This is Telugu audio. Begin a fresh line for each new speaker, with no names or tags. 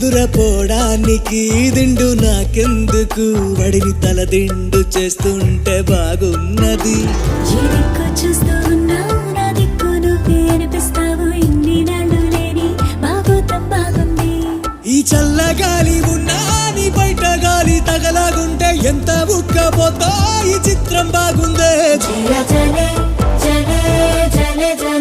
నిదురపోవడానికి దిండు నాకెందుకు వడిని తల దిండు చేస్తుంటే బాగున్నది
చూస్తూ ఉన్నావు నా దిక్కు నువ్వే అనిపిస్తావు ఇన్ని నాళ్ళు లేని బాగోతం బాగుంది
ఈ చల్లగాలి ఉన్నా నీ బయట గాలి తగలాగుంటే ఎంత ఉక్కపోతా ఈ చిత్రం బాగుందే
జలే జలే జలే జలే